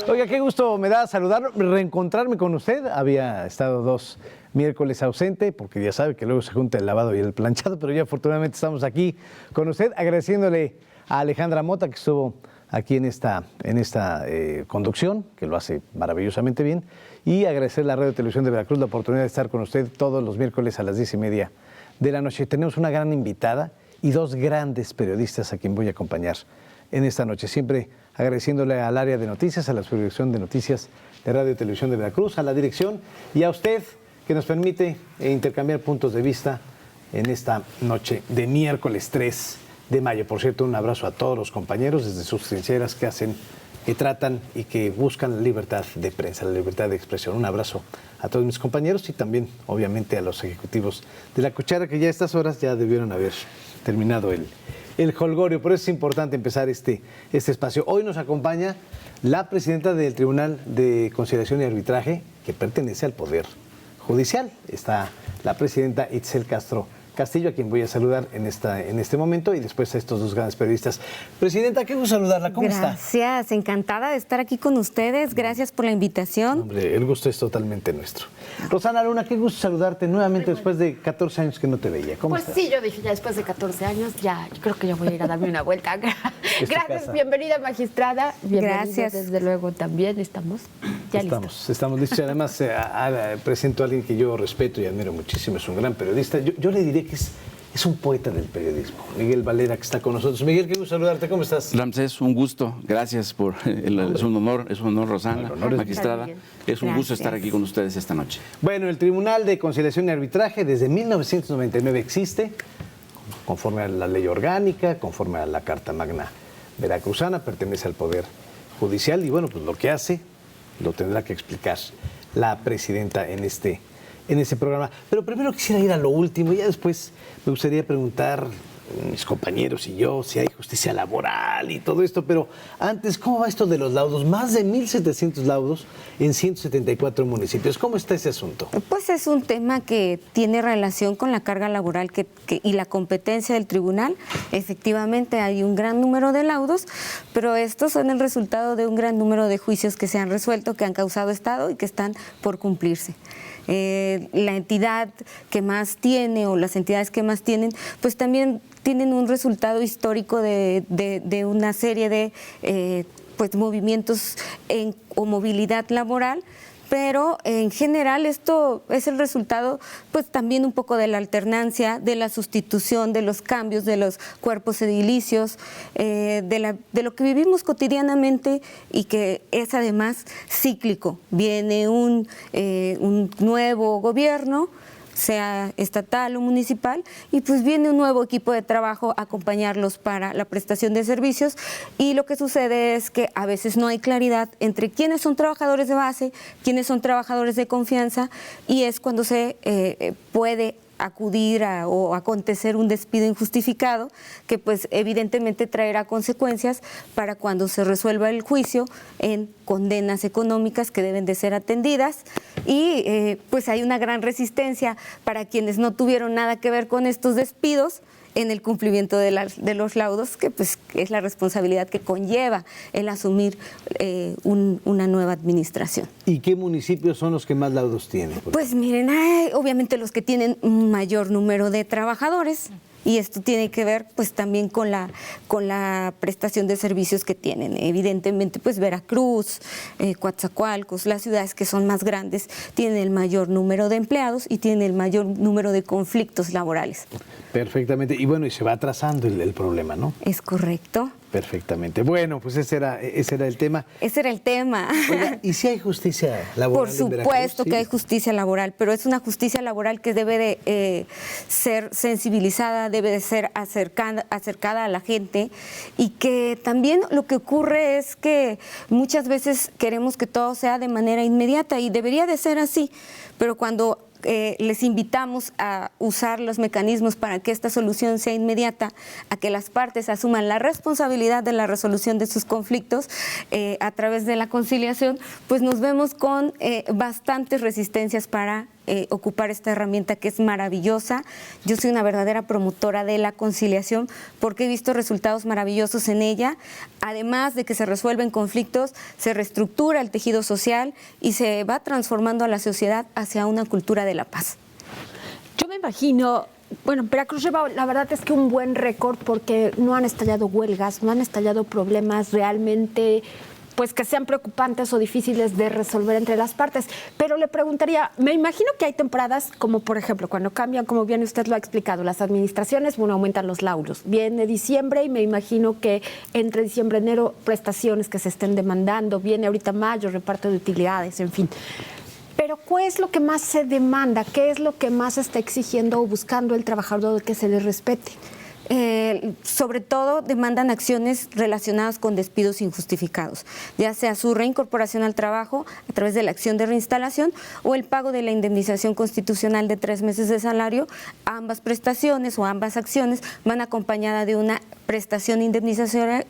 Oiga, qué gusto me da saludar, reencontrarme con usted. Había estado 2 miércoles ausente, porque ya sabe que luego se junta el lavado y el planchado, pero ya afortunadamente estamos aquí con usted, agradeciéndole a Alejandra Mota, que estuvo aquí en esta conducción, que lo hace maravillosamente bien, y agradecer a la Radio Televisión de Veracruz la oportunidad de estar con usted todos los miércoles a las 10:30 de la noche. Tenemos una gran invitada y 2 grandes periodistas a quien voy a acompañar en esta noche. Siempre agradeciéndole al área de noticias, a la subdirección de noticias de Radio y Televisión de Veracruz, a la dirección y a usted que nos permite intercambiar puntos de vista en esta noche de miércoles 3 de mayo. Por cierto, un abrazo a todos los compañeros desde sus trincheras que tratan y que buscan la libertad de prensa, la libertad de expresión. Un abrazo a todos mis compañeros y también, obviamente, a los ejecutivos de La Cuchara, que ya a estas horas ya debieron haber terminado el jolgorio. Por eso es importante empezar este espacio. Hoy nos acompaña la presidenta del Tribunal de Conciliación y Arbitraje, que pertenece al Poder Judicial. Está la presidenta Itzel Castro Castillo, a quien voy a saludar en este momento, y después a estos 2 grandes periodistas. Presidenta, qué gusto saludarla. ¿Cómo está? Gracias, encantada de estar aquí con ustedes. Gracias por la invitación. Hombre, el gusto es totalmente nuestro. Rosana Luna, qué gusto saludarte nuevamente después de 14 años que no te veía. ¿Cómo estás? Pues sí, yo dije ya después de 14 años, ya yo creo que ya voy a ir a darme una vuelta. Gracias, bienvenida magistrada. Gracias. Desde luego también estamos ya listos. Estamos listos y además presento a alguien que yo respeto y admiro muchísimo, es un gran periodista. Yo le diré que es un poeta del periodismo, Miguel Valera, que está con nosotros. Miguel, qué gusto saludarte, ¿cómo estás? Ramsés, un gusto, gracias por es un honor, Rosana, magistrada. Es un gusto estar aquí con ustedes esta noche. Bueno, el Tribunal de Conciliación y Arbitraje desde 1999 existe, conforme a la ley orgánica, conforme a la Carta Magna veracruzana, pertenece al Poder Judicial y bueno, pues lo que hace lo tendrá que explicar la presidenta en este programa. Pero primero quisiera ir a lo último y ya después me gustaría preguntar a mis compañeros y yo si hay justicia laboral y todo esto, pero antes, ¿cómo va esto de los laudos? Más de 1,700 laudos en 174 municipios. ¿Cómo está ese asunto? Pues es un tema que tiene relación con la carga laboral y la competencia del tribunal. Efectivamente hay un gran número de laudos, pero estos son el resultado de un gran número de juicios que se han resuelto, que han causado estado y que están por cumplirse. La entidad que más tiene o las entidades que más tienen, pues también tienen un resultado histórico de una serie de pues movimientos o movilidad laboral, pero en general esto es el resultado pues también un poco de la alternancia, de la sustitución, de los cambios de los cuerpos edilicios, de lo que vivimos cotidianamente y que es además cíclico. Viene un nuevo gobierno, sea estatal o municipal, y pues viene un nuevo equipo de trabajo a acompañarlos para la prestación de servicios, y lo que sucede es que a veces no hay claridad entre quiénes son trabajadores de base, quiénes son trabajadores de confianza, y es cuando se puede acudir o acontecer un despido injustificado que pues evidentemente traerá consecuencias para cuando se resuelva el juicio en condenas económicas que deben de ser atendidas y pues hay una gran resistencia para quienes no tuvieron nada que ver con estos despidos en el cumplimiento de los laudos, que pues es la responsabilidad que conlleva el asumir una nueva administración. ¿Y qué municipios son los que más laudos tienen? Pues miren, obviamente los que tienen un mayor número de trabajadores, y esto tiene que ver pues también con la prestación de servicios que tienen. Evidentemente pues Veracruz, Coatzacoalcos, las ciudades que son más grandes tienen el mayor número de empleados y tienen el mayor número de conflictos laborales. Perfectamente, y bueno, y se va atrasando el problema, ¿no? Es correcto. Perfectamente. Bueno, pues ese era el tema. Ese era el tema. Oiga, ¿y si hay justicia laboral? Por supuesto que hay justicia laboral, pero es una justicia laboral que debe de ser sensibilizada, debe de ser acercada a la gente, y que también lo que ocurre es que muchas veces queremos que todo sea de manera inmediata y debería de ser así, pero cuando les invitamos a usar los mecanismos para que esta solución sea inmediata, a que las partes asuman la responsabilidad de la resolución de sus conflictos a través de la conciliación, pues nos vemos con bastantes resistencias para ocupar esta herramienta que es maravillosa. Yo soy una verdadera promotora de la conciliación porque he visto resultados maravillosos en ella. Además de que se resuelven conflictos, se reestructura el tejido social y se va transformando a la sociedad hacia una cultura de la paz. Yo me imagino, bueno, Veracruz lleva, la verdad es que un buen récord porque no han estallado huelgas, no han estallado problemas realmente pues que sean preocupantes o difíciles de resolver entre las partes. Pero le preguntaría, me imagino que hay temporadas como por ejemplo cuando cambian, como bien usted lo ha explicado, las administraciones, bueno, aumentan los laudos. Viene diciembre y me imagino que entre diciembre y enero prestaciones que se estén demandando, viene ahorita mayo, reparto de utilidades, en fin. Pero ¿qué es lo que más se demanda? ¿Qué es lo que más está exigiendo o buscando el trabajador que se le respete? Sobre todo demandan acciones relacionadas con despidos injustificados, ya sea su reincorporación al trabajo a través de la acción de reinstalación o el pago de la indemnización constitucional de 3 meses de salario. Ambas prestaciones o ambas acciones van acompañadas de una prestación indemnizacional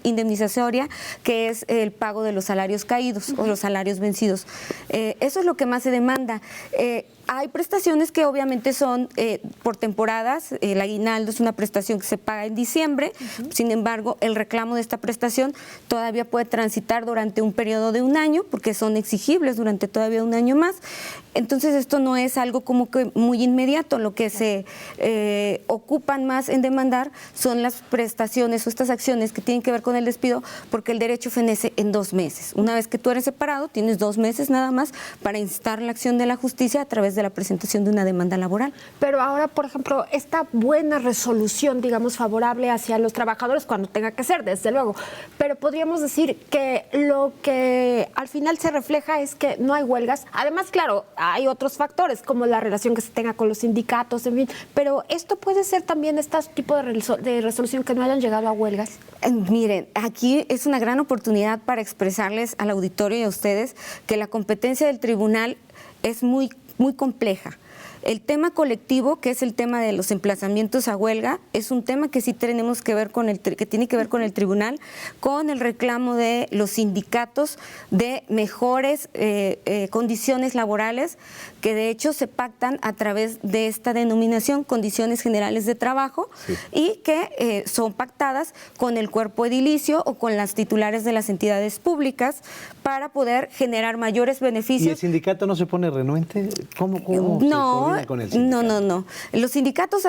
que es el pago de los salarios caídos o los salarios vencidos. Eso es lo que más se demanda. Hay prestaciones que obviamente son por temporadas. El aguinaldo es una prestación que se paga en diciembre. Sin embargo, el reclamo de esta prestación todavía puede transitar durante un periodo de 1 año porque son exigibles durante todavía 1 año más. Entonces esto no es algo como que muy inmediato. Lo que se ocupan más en demandar son las prestaciones o estas acciones que tienen que ver con el despido, porque el derecho fenece en 2 meses. Una vez que tú eres separado, tienes 2 meses nada más para instar la acción de la justicia a través de la presentación de una demanda laboral. Pero ahora, por ejemplo, esta buena resolución, digamos, favorable hacia los trabajadores cuando tenga que ser, desde luego, pero podríamos decir que lo que al final se refleja es que no hay huelgas. Además, claro, hay otros factores como la relación que se tenga con los sindicatos, en fin, pero esto puede ser también este tipo de resolución que no hayan llegado a huelgas. Miren, aquí es una gran oportunidad para expresarles al auditorio y a ustedes que la competencia del tribunal es muy compleja. El tema colectivo, que es el tema de los emplazamientos a huelga, es un tema que sí tenemos que ver que tiene que ver con el tribunal, con el reclamo de los sindicatos de mejores condiciones laborales, que de hecho se pactan a través de esta denominación, condiciones generales de trabajo, y que son pactadas con el cuerpo edilicio o con las titulares de las entidades públicas para poder generar mayores beneficios. ¿Y el sindicato no se pone renuente? ¿Cómo no, con el sindicato? No. Los sindicatos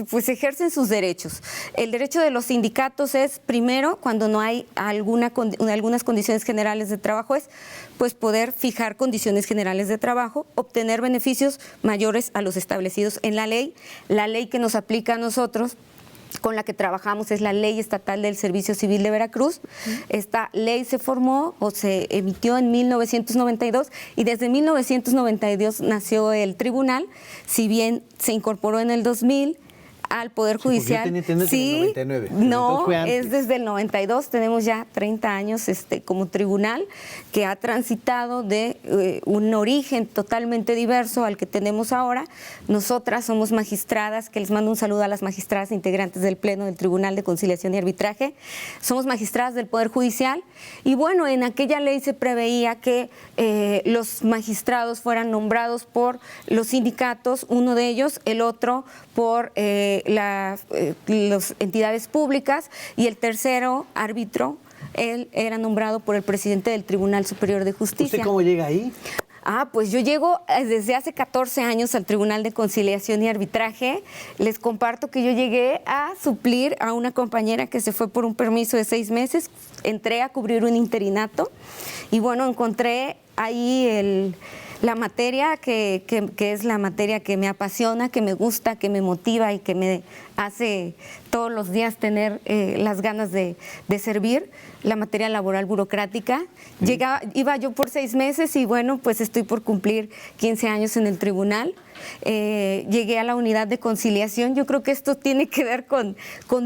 pues ejercen sus derechos. El derecho de los sindicatos es, primero, cuando no hay algunas condiciones generales de trabajo, es pues poder fijar condiciones generales de trabajo, obtener beneficios mayores a los establecidos en la ley. La ley que nos aplica a nosotros, con la que trabajamos, es la Ley Estatal del Servicio Civil de Veracruz. Esta ley se formó o se emitió en 1992 y desde 1992 nació el tribunal, si bien se incorporó en el 2000 al Poder Judicial. Sí, en el 99. No, es desde el 92, tenemos ya 30 años como tribunal que ha transitado de un origen totalmente diverso al que tenemos ahora. Nosotras somos magistradas, que les mando un saludo a las magistradas integrantes del Pleno del Tribunal de Conciliación y Arbitraje. Somos magistradas del Poder Judicial y bueno, en aquella ley se preveía que los magistrados fueran nombrados por los sindicatos, uno de ellos, el otro por las entidades públicas y el tercero árbitro, él era nombrado por el presidente del Tribunal Superior de Justicia. ¿Usted cómo llega ahí? Pues yo llego desde hace 14 años al Tribunal de Conciliación y Arbitraje. Les comparto que yo llegué a suplir a una compañera que se fue por un permiso de 6 meses. Entré a cubrir un interinato y bueno, encontré ahí la materia que es la materia que me apasiona, que me gusta, que me motiva y que me hace todos los días tener las ganas de servir, la materia laboral burocrática. Iba yo por 6 meses y bueno, pues estoy por cumplir 15 años en el tribunal. Llegué a la unidad de conciliación. Yo creo que esto tiene que ver con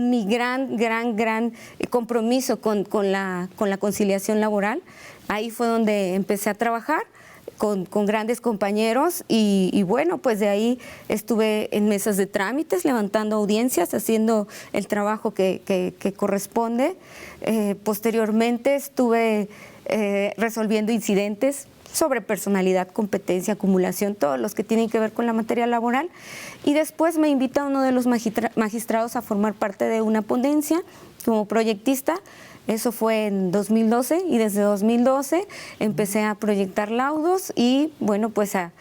mi gran compromiso con la conciliación laboral. Ahí fue donde empecé a trabajar con grandes compañeros y bueno, pues de ahí estuve en mesas de trámites, levantando audiencias, haciendo el trabajo que corresponde. Posteriormente estuve resolviendo incidentes sobre personalidad, competencia, acumulación, todos los que tienen que ver con la materia laboral. Y después me invita uno de los magistrados a formar parte de una ponencia como proyectista. Eso fue en 2012 y desde 2012 empecé a proyectar laudos y bueno, pues a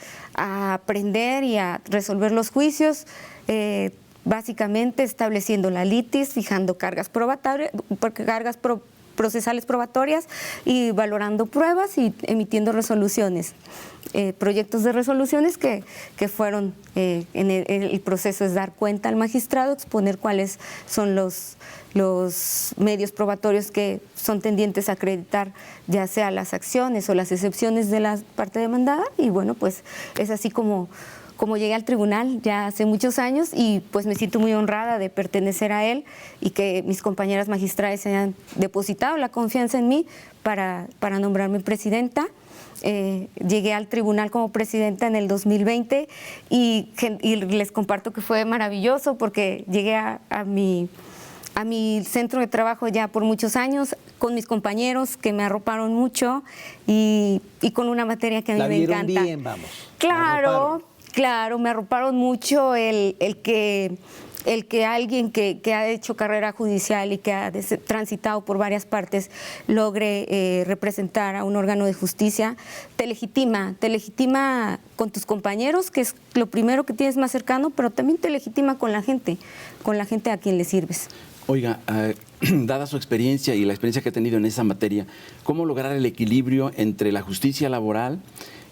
aprender y a resolver los juicios, básicamente estableciendo la litis, fijando cargas procesales probatorias y valorando pruebas y emitiendo resoluciones, proyectos de resoluciones que fueron, en el proceso es dar cuenta al magistrado, exponer cuáles son los medios probatorios que son tendientes a acreditar ya sea las acciones o las excepciones de la parte demandada y bueno, pues es así como llegué al tribunal ya hace muchos años y pues me siento muy honrada de pertenecer a él y que mis compañeras magistrales hayan depositado la confianza en mí para nombrarme presidenta. Llegué al tribunal como presidenta en el 2020 y les comparto que fue maravilloso porque llegué a mi centro de trabajo ya por muchos años, con mis compañeros que me arroparon mucho y con una materia que a mí me encanta. Bien, vamos. Claro, me arroparon mucho el que alguien que ha hecho carrera judicial y que ha transitado por varias partes logre representar a un órgano de justicia, te legitima con tus compañeros, que es lo primero que tienes más cercano, pero también te legitima con la gente a quien le sirves. Oiga, dada su experiencia y la experiencia que ha tenido en esa materia, ¿cómo lograr el equilibrio entre la justicia laboral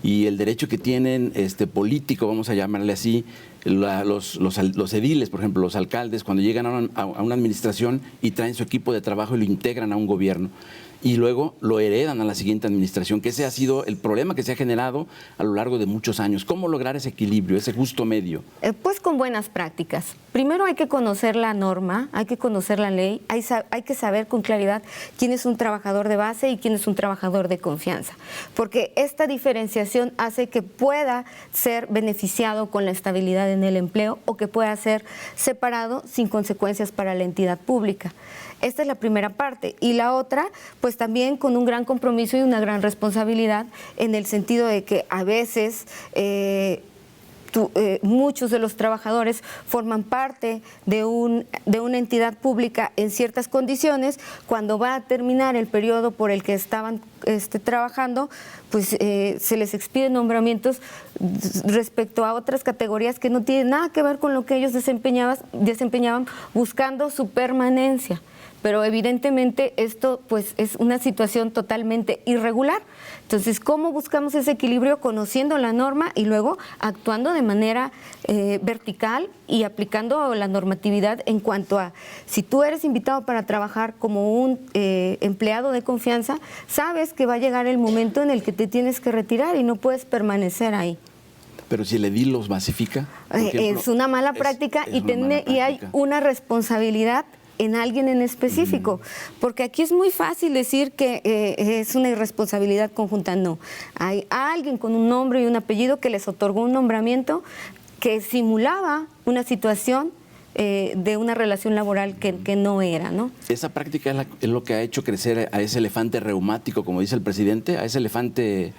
y el derecho que tienen político, vamos a llamarle así, los ediles, por ejemplo, los alcaldes, cuando llegan a una administración y traen su equipo de trabajo y lo integran a un gobierno? Y luego lo heredan a la siguiente administración, que ese ha sido el problema que se ha generado a lo largo de muchos años. ¿Cómo lograr ese equilibrio, ese justo medio? Pues con buenas prácticas. Primero hay que conocer la norma, hay que conocer la ley, hay que saber con claridad quién es un trabajador de base y quién es un trabajador de confianza, porque esta diferenciación hace que pueda ser beneficiado con la estabilidad en el empleo o que pueda ser separado sin consecuencias para la entidad pública. Esta es la primera parte. Y la otra, pues también con un gran compromiso y una gran responsabilidad en el sentido de que a veces muchos de los trabajadores forman parte de una entidad pública en ciertas condiciones. Cuando va a terminar el periodo por el que estaban trabajando, pues se les expiden nombramientos respecto a otras categorías que no tienen nada que ver con lo que ellos desempeñaban buscando su permanencia. Pero evidentemente esto pues es una situación totalmente irregular. Entonces, ¿cómo buscamos ese equilibrio? Conociendo la norma y luego actuando de manera vertical y aplicando la normatividad en cuanto a si tú eres invitado para trabajar como un empleado de confianza, sabes que va a llegar el momento en el que te tienes que retirar y no puedes permanecer ahí. Pero si el edil los masifica, por ejemplo, es una mala práctica y hay una responsabilidad en alguien en específico, porque aquí es muy fácil decir que es una irresponsabilidad conjunta. No, hay alguien con un nombre y un apellido que les otorgó un nombramiento que simulaba una situación de una relación laboral que no era, ¿no? Esa práctica es lo que ha hecho crecer a ese elefante reumático, como dice el presidente, a ese elefante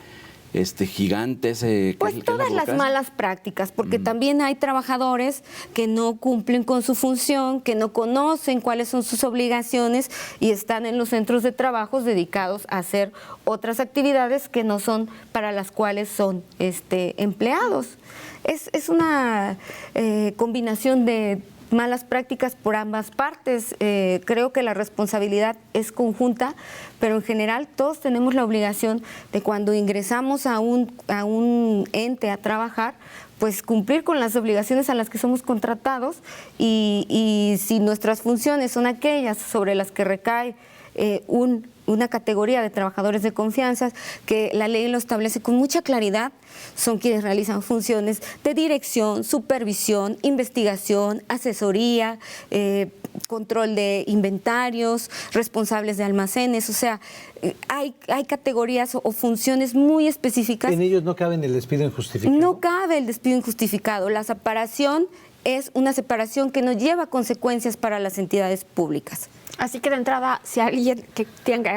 gigante, pues todas las malas prácticas, porque también hay trabajadores que no cumplen con su función, que no conocen cuáles son sus obligaciones y están en los centros de trabajo dedicados a hacer otras actividades que no son para las cuales son empleados. Es una combinación de malas prácticas por ambas partes. Creo que la responsabilidad es conjunta, pero en general todos tenemos la obligación de cuando ingresamos a un ente a trabajar, pues cumplir con las obligaciones a las que somos contratados y si nuestras funciones son aquellas sobre las que recae una categoría de trabajadores de confianza, que la ley lo establece con mucha claridad, son quienes realizan funciones de dirección, supervisión, investigación, asesoría, control de inventarios, responsables de almacenes, o sea, hay categorías o funciones muy específicas. En ellos no cabe el despido injustificado. No cabe el despido injustificado. La separación es una separación que no lleva consecuencias para las entidades públicas. Así que de entrada, si alguien que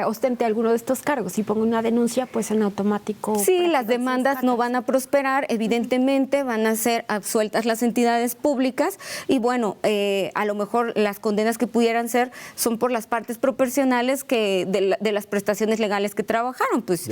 ostente alguno de estos cargos y ponga una denuncia, pues en automático... Sí, las demandas no van a prosperar, evidentemente van a ser absueltas las entidades públicas y bueno, a lo mejor las condenas que pudieran ser son por las partes proporcionales de las prestaciones legales que trabajaron, pues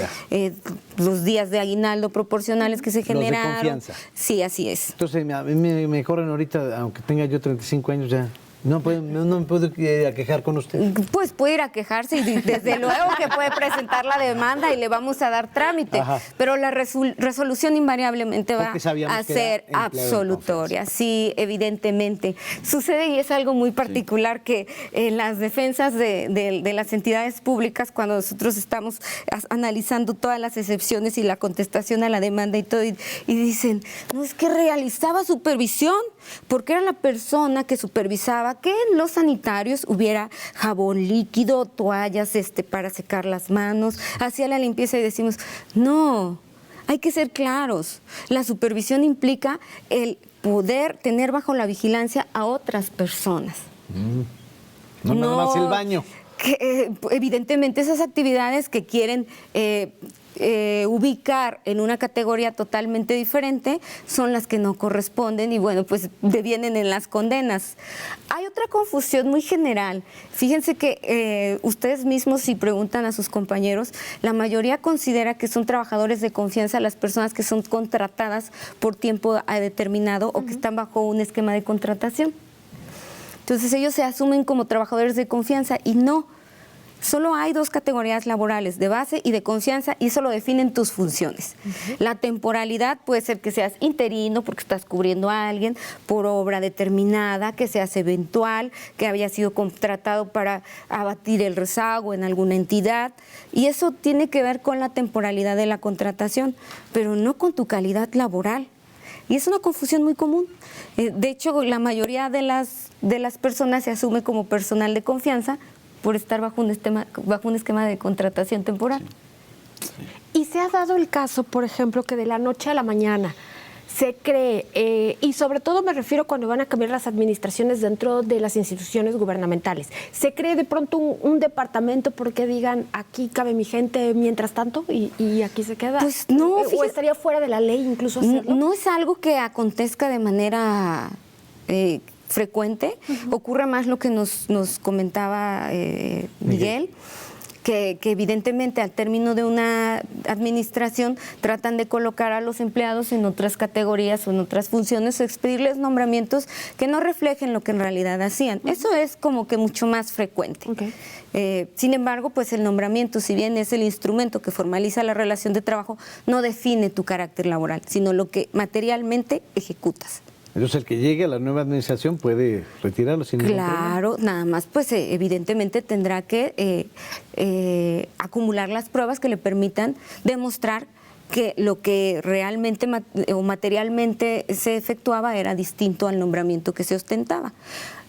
los días de aguinaldo proporcionales que se generaron. Los de confianza. Sí, así es. Entonces, a mí me corren ahorita, aunque tenga yo 35 años ya. No me puedo ir a quejar con usted. Pues puede ir a quejarse y desde luego que puede presentar la demanda y le vamos a dar trámite, pero la resolución invariablemente va a ser absolutoria. Sí, evidentemente. Sucede y es algo muy particular que las defensas de las entidades públicas, cuando nosotros estamos analizando todas las excepciones y la contestación a la demanda y todo, y dicen, no, es que realizaba supervisión, porque era la persona que supervisaba que en los sanitarios hubiera jabón líquido, toallas para secar las manos, hacía la limpieza y decimos, no, hay que ser claros. La supervisión implica el poder tener bajo la vigilancia a otras personas. No nada más el baño. Evidentemente esas actividades que quieren ubicar en una categoría totalmente diferente son las que no corresponden y bueno, pues devienen en las condenas. Hay otra confusión muy general. Fíjense que ustedes mismos, si preguntan a sus compañeros, la mayoría considera que son trabajadores de confianza las personas que son contratadas por tiempo determinado o que están bajo un esquema de contratación. Entonces ellos se asumen como trabajadores de confianza y no. Solo hay dos categorías laborales, de base y de confianza, y eso lo definen tus funciones. La temporalidad puede ser que seas interino porque estás cubriendo a alguien por obra determinada, que seas eventual, que había sido contratado para abatir el rezago en alguna entidad, y eso tiene que ver con la temporalidad de la contratación, pero no con tu calidad laboral. Y es una confusión muy común. De hecho, la mayoría de las personas se asume como personal de confianza por estar bajo un esquema de contratación temporal. Y se ha dado el caso, por ejemplo, que de la noche a la mañana se cree, y sobre todo me refiero cuando van a cambiar las administraciones dentro de las instituciones gubernamentales, se cree de pronto un departamento porque digan, aquí cabe mi gente mientras tanto y aquí se queda. Pues no, o estaría fuera de la ley incluso hacerlo. No es algo que acontezca de manera frecuente. Ocurre más lo que nos comentaba Miguel, que evidentemente al término de una administración tratan de colocar a los empleados en otras categorías o en otras funciones o expedirles nombramientos que no reflejen lo que en realidad hacían. Eso es como que mucho más frecuente. Sin embargo, pues el nombramiento, si bien es el instrumento que formaliza la relación de trabajo, no define tu carácter laboral, sino lo que materialmente ejecutas. Entonces el que llegue a la nueva administración puede retirarlo sin ningún problema. Claro, nada más pues evidentemente tendrá que acumular las pruebas que le permitan demostrar que lo que realmente o materialmente se efectuaba era distinto al nombramiento que se ostentaba.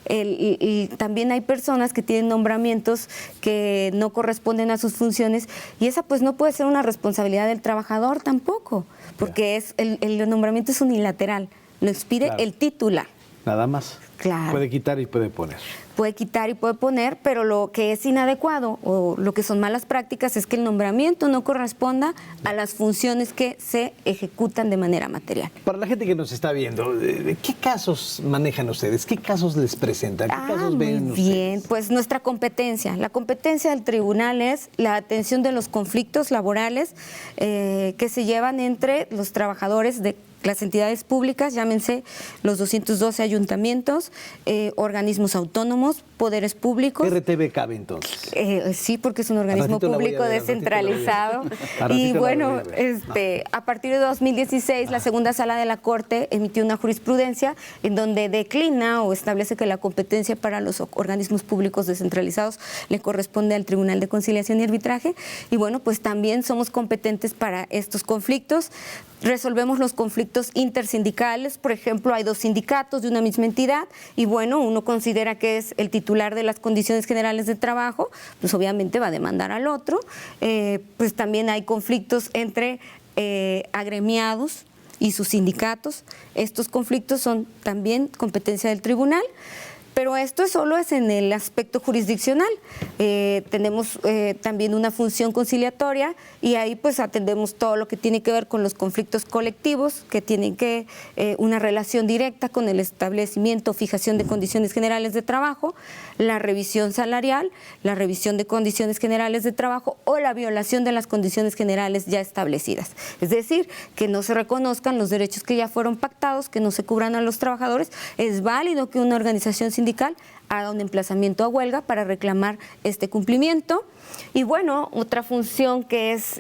Y también hay personas que tienen nombramientos que no corresponden a sus funciones y esa pues no puede ser una responsabilidad del trabajador tampoco, porque el nombramiento es unilateral. Lo expide el titular. Nada más. Claro. Puede quitar y puede poner. Puede quitar y puede poner, pero lo que es inadecuado o lo que son malas prácticas es que el nombramiento no corresponda a las funciones que se ejecutan de manera material. Para la gente que nos está viendo, ¿qué casos manejan ustedes? ¿Qué casos les presentan? ¿Qué casos ven ustedes? Bien, pues nuestra competencia. La competencia del tribunal es la atención de los conflictos laborales que se llevan entre los trabajadores de las entidades públicas, llámense los 212 ayuntamientos, organismos autónomos, poderes públicos. RTV cabe entonces. Sí, porque es un organismo público descentralizado. Y bueno, a partir de 2016, la segunda sala de la Corte emitió una jurisprudencia en donde declina o establece que la competencia para los organismos públicos descentralizados le corresponde al Tribunal de Conciliación y Arbitraje. Y bueno, pues también somos competentes para estos conflictos. Resolvemos los conflictos intersindicales, por ejemplo, hay dos sindicatos de una misma entidad y bueno, uno considera que es el titular de las condiciones generales de trabajo, pues obviamente va a demandar al otro. Pues también hay conflictos entre agremiados y sus sindicatos. Estos conflictos son también competencia del tribunal. Pero esto solo es en el aspecto jurisdiccional. Tenemos también una función conciliatoria y ahí pues atendemos todo lo que tiene que ver con los conflictos colectivos, que tienen una relación directa con el establecimiento o fijación de condiciones generales de trabajo, la revisión salarial, la revisión de condiciones generales de trabajo o la violación de las condiciones generales ya establecidas. Es decir, que no se reconozcan los derechos que ya fueron pactados, que no se cubran a los trabajadores. Es válido que una organización sindical haga un emplazamiento a huelga para reclamar este cumplimiento. Y bueno, otra función que es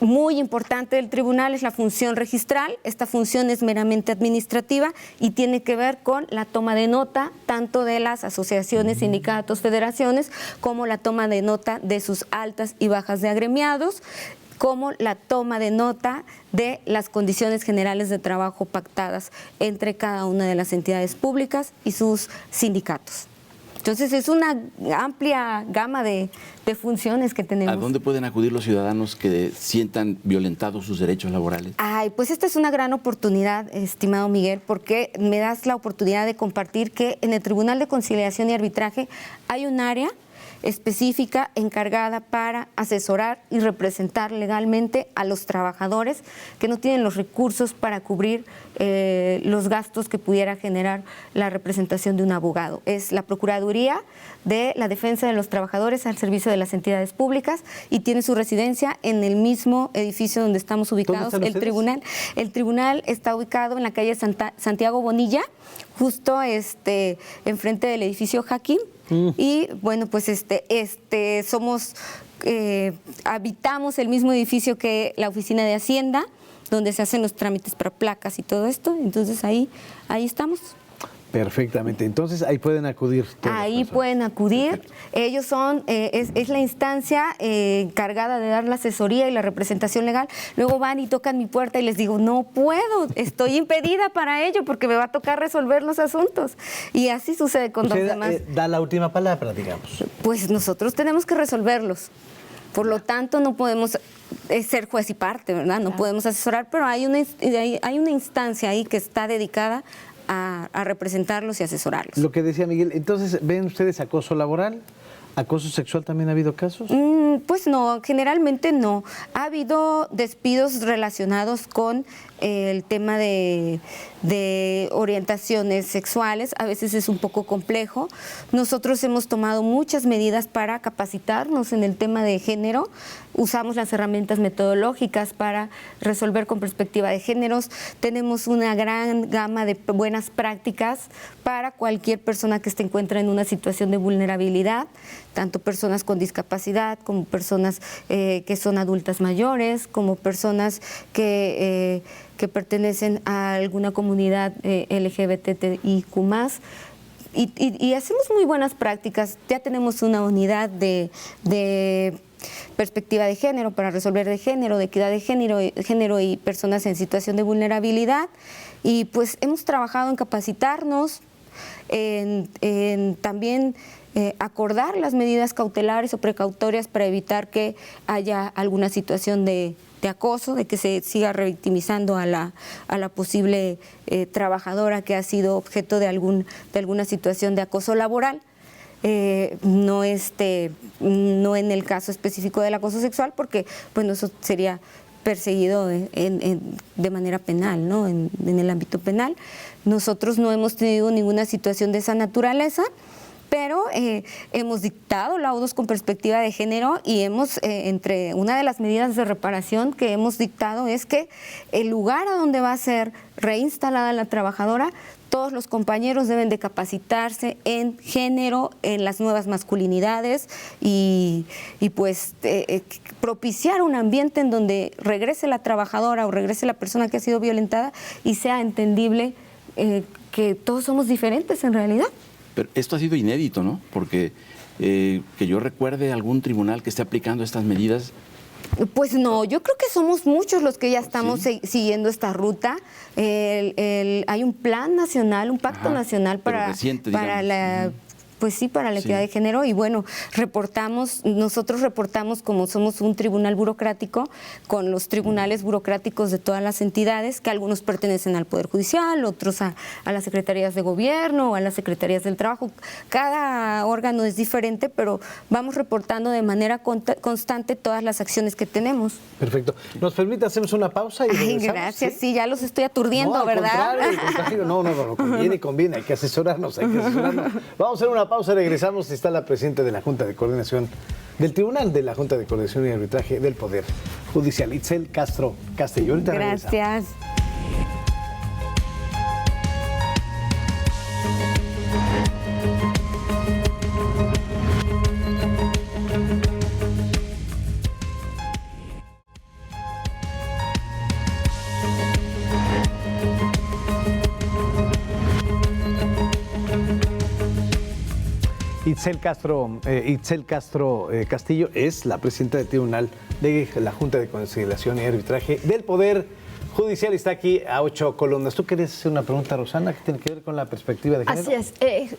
muy importante del tribunal es la función registral. Esta función es meramente administrativa y tiene que ver con la toma de nota tanto de las asociaciones, sindicatos, federaciones, como la toma de nota de sus altas y bajas de agremiados, como la toma de nota de las condiciones generales de trabajo pactadas entre cada una de las entidades públicas y sus sindicatos. Entonces es una amplia gama de funciones que tenemos. ¿A dónde pueden acudir los ciudadanos que sientan violentados sus derechos laborales? Ay, pues esta es una gran oportunidad, estimado Miguel, porque me das la oportunidad de compartir que en el Tribunal de Conciliación y Arbitraje hay un área específica encargada para asesorar y representar legalmente a los trabajadores que no tienen los recursos para cubrir los gastos que pudiera generar la representación de un abogado. Es la Procuraduría de la Defensa de los Trabajadores al servicio de las entidades públicas y tiene su residencia en el mismo edificio donde estamos ubicados, el tribunal. El tribunal está ubicado en la calle Santiago Bonilla, justo enfrente del edificio Jaquín. Y bueno, pues habitamos el mismo edificio que la oficina de Hacienda, donde se hacen los trámites para placas y todo esto. Entonces ahí estamos. Perfectamente. Entonces ahí pueden acudir. Ahí pueden acudir. Perfecto. Ellos son, es la instancia encargada de dar la asesoría y la representación legal. Luego van y tocan mi puerta y les digo, no puedo, estoy impedida para ello porque me va a tocar resolver los asuntos. Y así sucede con los demás. Da la última palabra, digamos. Pues nosotros tenemos que resolverlos. Por lo tanto, no podemos ser juez y parte, ¿verdad? No podemos asesorar, pero hay una instancia ahí que está dedicada a representarlos y asesorarlos. Lo que decía Miguel, entonces, ¿ven ustedes acoso laboral? ¿Acoso sexual también ha habido casos? Pues no, generalmente no. Ha habido despidos relacionados con el tema de orientaciones sexuales. A veces es un poco complejo. Nosotros hemos tomado muchas medidas para capacitarnos en el tema de género. Usamos las herramientas metodológicas para resolver con perspectiva de géneros. Tenemos una gran gama de buenas prácticas para cualquier persona que se encuentre en una situación de vulnerabilidad, tanto personas con discapacidad como personas que son adultas mayores, como personas que pertenecen a alguna comunidad LGBTIQ+. Y hacemos muy buenas prácticas. Ya tenemos una unidad de perspectiva de género para resolver de género, de equidad de género y personas en situación de vulnerabilidad. Y pues hemos trabajado en capacitarnos, en también acordar las medidas cautelares o precautorias para evitar que haya alguna situación de acoso, de que se siga revictimizando a la posible trabajadora que ha sido objeto de alguna situación de acoso laboral. No en el caso específico del acoso sexual, porque bueno, eso sería perseguido de manera penal, ¿no? En el ámbito penal. Nosotros no hemos tenido ninguna situación de esa naturaleza, pero hemos dictado laudos con perspectiva de género y entre una de las medidas de reparación que hemos dictado es que el lugar a donde va a ser reinstalada la trabajadora, todos los compañeros deben de capacitarse en género, en las nuevas masculinidades y pues propiciar un ambiente en donde regrese la trabajadora o regrese la persona que ha sido violentada y sea entendible que todos somos diferentes en realidad. Pero esto ha sido inédito, ¿no? Porque que yo recuerde algún tribunal que esté aplicando estas medidas. Pues no, yo creo que somos muchos los que ya estamos siguiendo esta ruta. Hay un plan nacional, un pacto nacional para Pues sí, para la equidad Sí. de género. Y bueno, nosotros reportamos, como somos un tribunal burocrático, con los tribunales burocráticos de todas las entidades, que algunos pertenecen al Poder Judicial, otros a las secretarías de gobierno o a las secretarías del trabajo. Cada órgano es diferente, pero vamos reportando de manera constante todas las acciones que tenemos. Perfecto. ¿Nos permite hacemos una pausa y Ay, regresamos? gracias, sí, ya los estoy aturdiendo, No, al ¿verdad? contrario, no, conviene, hay que asesorarnos, Vamos a hacer una pausa, regresamos. Está la presidenta de la Junta de Coordinación, del Tribunal de la Junta de Coordinación y Arbitraje del Poder Judicial, Itzel Castro Castillo. Ahorita regresamos. Gracias. Itzel Castro Castillo es la presidenta del Tribunal de la Junta de Conciliación y Arbitraje del Poder Judicial. Está aquí a 8 columnas. ¿Tú querías hacer una pregunta, Rosana, que tiene que ver con la perspectiva de género? Así es.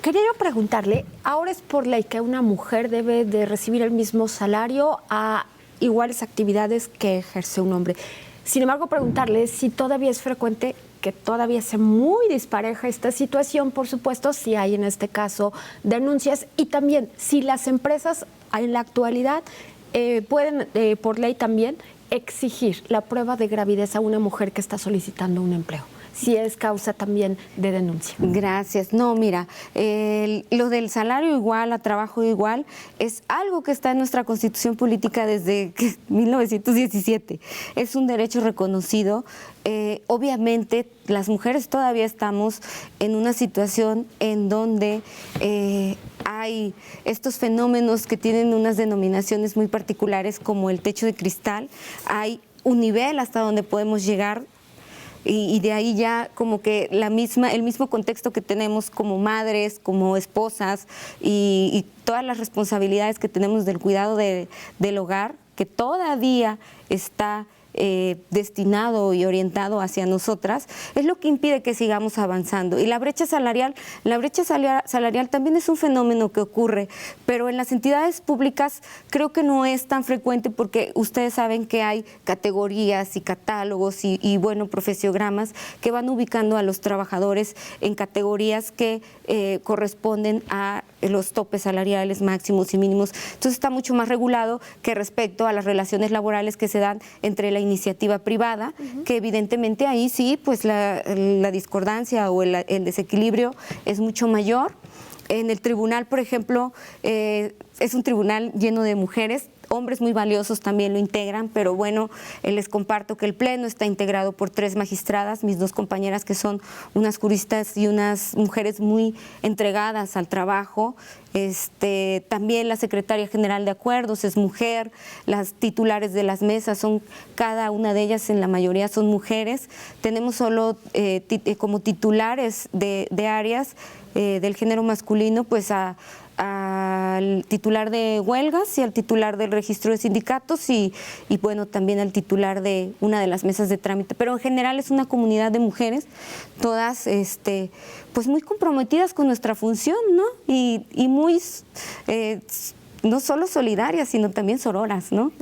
Quería yo preguntarle, ahora es por ley que una mujer debe de recibir el mismo salario a iguales actividades que ejerce un hombre. Sin embargo, preguntarle si todavía es frecuente que todavía sea muy dispareja esta situación, por supuesto, si hay en este caso denuncias, y también si las empresas en la actualidad pueden, por ley también, exigir la prueba de gravidez a una mujer que está solicitando un empleo, si es causa también de denuncia. Gracias. No, mira, lo del salario igual a trabajo igual es algo que está en nuestra Constitución Política desde 1917. Es un derecho reconocido. Obviamente, las mujeres todavía estamos en una situación en donde hay estos fenómenos que tienen unas denominaciones muy particulares, como el techo de cristal. Hay un nivel hasta donde podemos llegar. Y de ahí ya como que el mismo contexto que tenemos como madres, como esposas y todas las responsabilidades que tenemos del cuidado del hogar, que todavía está destinado y orientado hacia nosotras, es lo que impide que sigamos avanzando. Y la brecha salarial también es un fenómeno que ocurre, pero en las entidades públicas creo que no es tan frecuente, porque ustedes saben que hay categorías y catálogos y profesiogramas que van ubicando a los trabajadores en categorías que corresponden a los topes salariales máximos y mínimos. Entonces está mucho más regulado que respecto a las relaciones laborales que se dan entre la iniciativa privada, que evidentemente ahí sí, pues la discordancia o el desequilibrio es mucho mayor. En el tribunal, por ejemplo, es un tribunal lleno de mujeres. Hombres muy valiosos también lo integran, pero bueno, les comparto que el Pleno está integrado por 3 magistradas, mis 2 compañeras, que son unas juristas y unas mujeres muy entregadas al trabajo. También la secretaria general de acuerdos es mujer, las titulares de las mesas son, cada una de ellas, en la mayoría son mujeres. Tenemos solo como titulares de áreas del género masculino, pues al titular de huelgas y al titular del registro de sindicatos y bueno, también al titular de una de las mesas de trámite. Pero en general es una comunidad de mujeres, todas pues muy comprometidas con nuestra función, ¿no? Y muy no solo solidarias, sino también sororas, ¿no?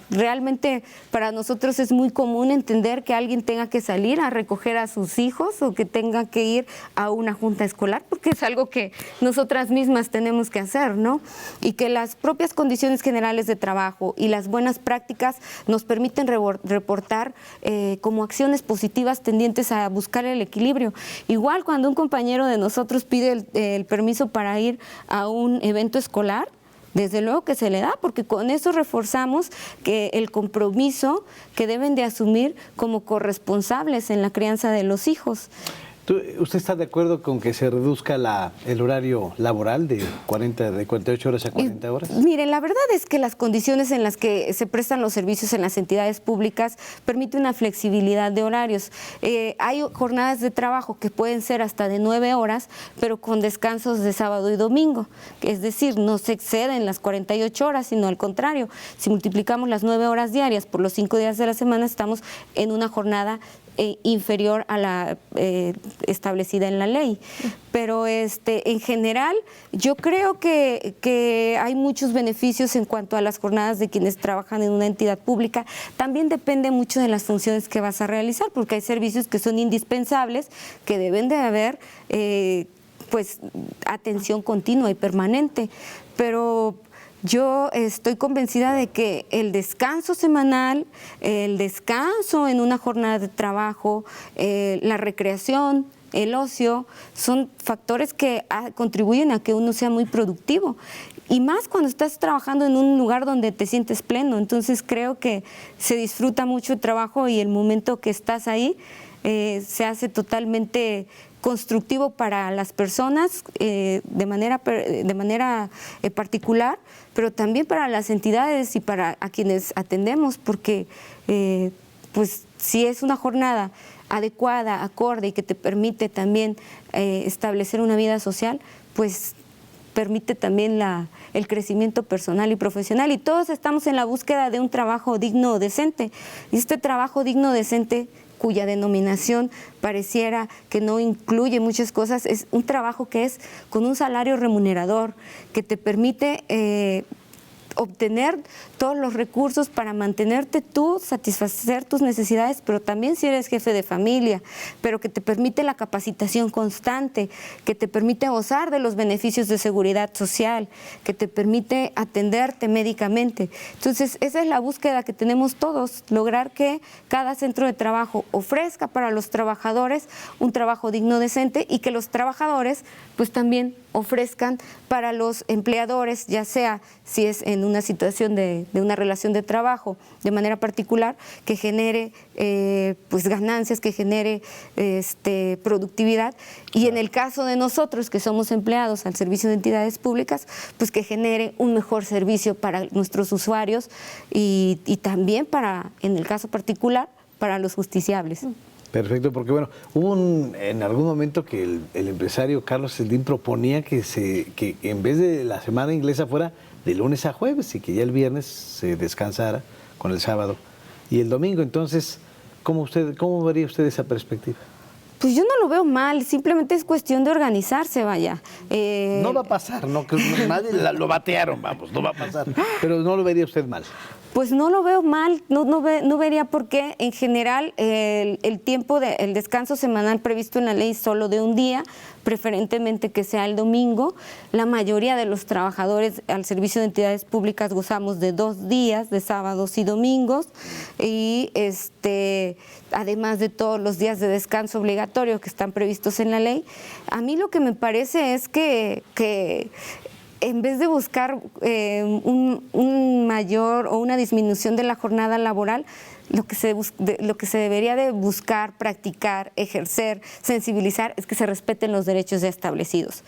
Realmente para nosotros es muy común entender que alguien tenga que salir a recoger a sus hijos o que tenga que ir a una junta escolar, porque es algo que nosotras mismas tenemos que hacer, ¿no? Y que las propias condiciones generales de trabajo y las buenas prácticas nos permiten reportar como acciones positivas tendientes a buscar el equilibrio. Igual cuando un compañero de nosotros pide el permiso para ir a un evento escolar, desde luego que se le da, porque con eso reforzamos que el compromiso que deben de asumir como corresponsables en la crianza de los hijos. ¿Usted está de acuerdo con que se reduzca el horario laboral de 48 horas a 40 horas? Miren, la verdad es que las condiciones en las que se prestan los servicios en las entidades públicas permiten una flexibilidad de horarios. Hay jornadas de trabajo que pueden ser hasta de 9 horas, pero con descansos de sábado y domingo. Es decir, no se exceden las 48 horas, sino al contrario. Si multiplicamos las 9 horas diarias por los 5 días de la semana, estamos en una jornada inferior a la establecida en la ley. Pero en general yo creo que hay muchos beneficios en cuanto a las jornadas de quienes trabajan en una entidad pública. También depende mucho de las funciones que vas a realizar, porque hay servicios que son indispensables, que deben de haber pues atención continua y permanente. Pero yo estoy convencida de que el descanso semanal, el descanso en una jornada de trabajo, la recreación, el ocio, son factores que contribuyen a que uno sea muy productivo. Y más cuando estás trabajando en un lugar donde te sientes pleno. Entonces creo que se disfruta mucho el trabajo y el momento que estás ahí se hace totalmente constructivo para las personas de manera particular, pero también para las entidades y para a quienes atendemos, porque pues si es una jornada adecuada, acorde y que te permite también establecer una vida social, pues permite también el crecimiento personal y profesional. Y todos estamos en la búsqueda de un trabajo digno o decente. Y este trabajo digno o decente, cuya denominación pareciera que no incluye muchas cosas, es un trabajo que es con un salario remunerador, que te permite obtener todos los recursos para mantenerte tú, satisfacer tus necesidades, pero también si eres jefe de familia, pero que te permite la capacitación constante, que te permite gozar de los beneficios de seguridad social, que te permite atenderte médicamente. Entonces, esa es la búsqueda que tenemos todos, lograr que cada centro de trabajo ofrezca para los trabajadores un trabajo digno, decente, y que los trabajadores pues también ofrezcan para los empleadores, ya sea si es en una situación de una relación de trabajo de manera particular, que genere pues ganancias, que genere productividad, y en el caso de nosotros que somos empleados al servicio de entidades públicas, pues que genere un mejor servicio para nuestros usuarios y también para, en el caso particular, para los justiciables. Perfecto, porque bueno, hubo en algún momento que el empresario Carlos Slim proponía que en vez de la semana inglesa fuera de lunes a jueves y que ya el viernes se descansara con el sábado y el domingo. Entonces, ¿cómo vería usted esa perspectiva? Pues yo no lo veo mal, simplemente es cuestión de organizarse, vaya. No va a pasar, no, que nadie lo batearon, vamos, no va a pasar, pero no lo vería usted mal. Pues no lo veo mal, no vería por qué. En general, el tiempo el descanso semanal previsto en la ley es solo de un día, preferentemente que sea el domingo. La mayoría de los trabajadores al servicio de entidades públicas gozamos de 2 días, de sábados y domingos, y además de todos los días de descanso obligatorio que están previstos en la ley. A mí lo que me parece es que en vez de buscar un mayor o una disminución de la jornada laboral, lo que se debería de buscar, practicar, ejercer, sensibilizar, es que se respeten los derechos ya establecidos.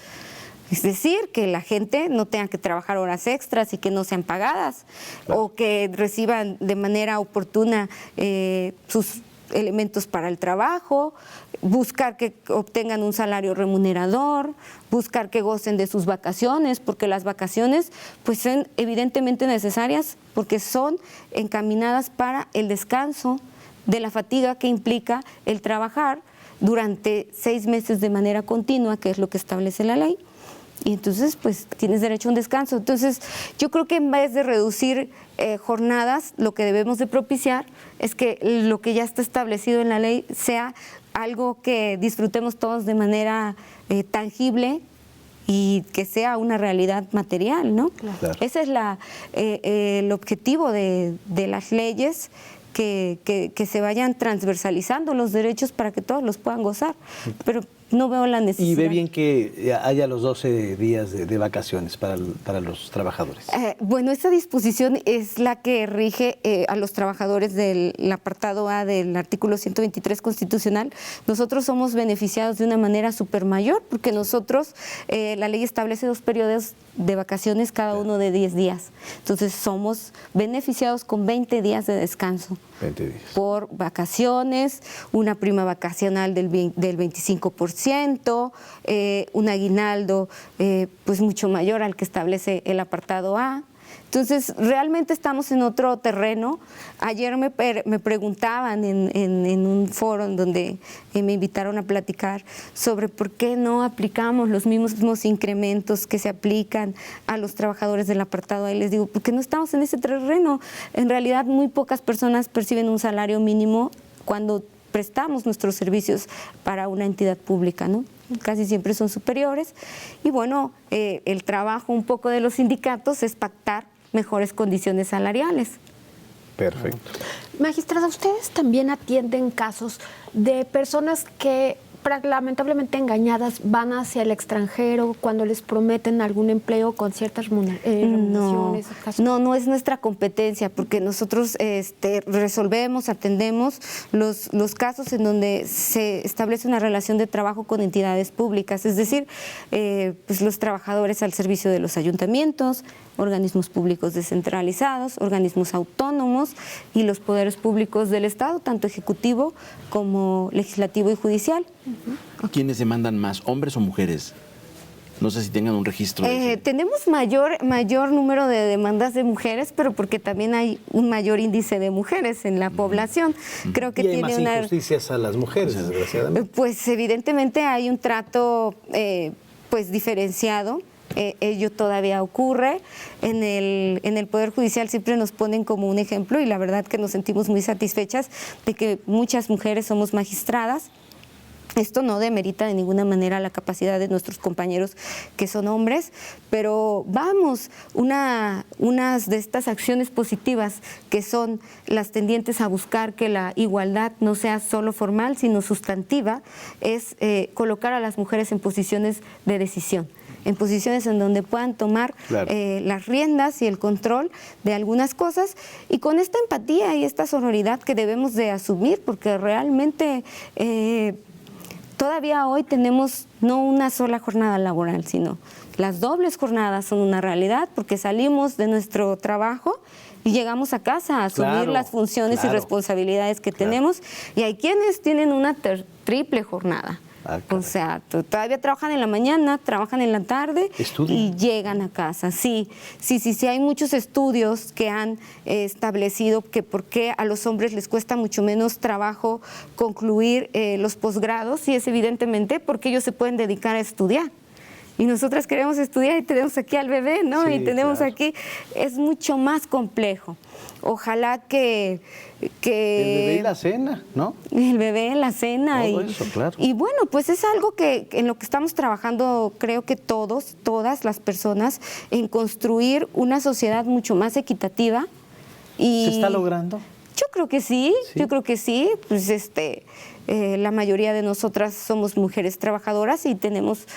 Es decir, que la gente no tenga que trabajar horas extras y que no sean pagadas, claro, o que reciban de manera oportuna sus elementos para el trabajo, buscar que obtengan un salario remunerador, buscar que gocen de sus vacaciones, porque las vacaciones pues son evidentemente necesarias porque son encaminadas para el descanso de la fatiga que implica el trabajar durante 6 meses de manera continua, que es lo que establece la ley. Y entonces, pues, tienes derecho a un descanso. Entonces, yo creo que en vez de reducir jornadas, lo que debemos de propiciar es que lo que ya está establecido en la ley sea algo que disfrutemos todos de manera tangible y que sea una realidad material, ¿no? Claro. Ese es el objetivo de las leyes, que se vayan transversalizando los derechos para que todos los puedan gozar. Pero no veo la necesidad. ¿Y ve bien que haya los 12 días de vacaciones para los trabajadores? Bueno, esta disposición es la que rige a los trabajadores del apartado A del artículo 123 constitucional. Nosotros somos beneficiados de una manera supermayor porque nosotros, la ley establece 2 periodos de vacaciones, cada uno de 10 días. Entonces somos beneficiados con 20 días de descanso. 20 días. Por vacaciones, una prima vacacional del 25%, un aguinaldo pues mucho mayor al que establece el apartado A. Entonces, realmente estamos en otro terreno. Ayer me preguntaban en un foro en donde me invitaron a platicar sobre por qué no aplicamos los mismos incrementos que se aplican a los trabajadores del apartado A. Y les digo, porque no estamos en ese terreno. En realidad, muy pocas personas perciben un salario mínimo cuando prestamos nuestros servicios para una entidad pública, ¿no? Casi siempre son superiores. Y bueno, el trabajo un poco de los sindicatos es pactar mejores condiciones salariales. Perfecto. Magistrada, ¿ustedes también atienden casos de personas que lamentablemente engañadas van hacia el extranjero cuando les prometen algún empleo con ciertas remuneraciones? No es nuestra competencia, porque nosotros resolvemos, atendemos los casos en donde se establece una relación de trabajo con entidades públicas, es decir, pues los trabajadores al servicio de los ayuntamientos, organismos públicos descentralizados, organismos autónomos y los poderes públicos del Estado, tanto ejecutivo como legislativo y judicial. ¿Quiénes demandan más, hombres o mujeres? No sé si tengan un registro. Tenemos mayor número de demandas de mujeres, pero porque también hay un mayor índice de mujeres en la población. Creo que y hay tiene más injusticias a las mujeres, desgraciadamente. Pues evidentemente hay un trato pues diferenciado. Ello todavía ocurre. En el Poder Judicial siempre nos ponen como un ejemplo y la verdad que nos sentimos muy satisfechas de que muchas mujeres somos magistradas. Esto no demerita de ninguna manera la capacidad de nuestros compañeros que son hombres, pero vamos, unas de estas acciones positivas que son las tendientes a buscar que la igualdad no sea solo formal, sino sustantiva, es colocar a las mujeres en posiciones de decisión, en posiciones en donde puedan tomar las riendas y el control de algunas cosas, y con esta empatía y esta sororidad que debemos de asumir, porque realmente todavía hoy tenemos no una sola jornada laboral, sino las dobles jornadas son una realidad, porque salimos de nuestro trabajo y llegamos a casa a asumir las funciones y responsabilidades que tenemos, y hay quienes tienen una triple jornada. O sea, todavía trabajan en la mañana, trabajan en la tarde y llegan a casa. Sí, hay muchos estudios que han establecido que por qué a los hombres les cuesta mucho menos trabajo concluir los posgrados, y es evidentemente porque ellos se pueden dedicar a estudiar. Y nosotras queremos estudiar y tenemos aquí al bebé, ¿no? Sí, y tenemos aquí, es mucho más complejo. Ojalá que el bebé y la cena, ¿no? El bebé, la cena. Todo eso, claro. Y bueno, pues es algo que en lo que estamos trabajando, creo que todas las personas, en construir una sociedad mucho más equitativa. Y ¿se está logrando? Yo creo que sí, yo creo que sí. Pues la mayoría de nosotras somos mujeres trabajadoras y tenemos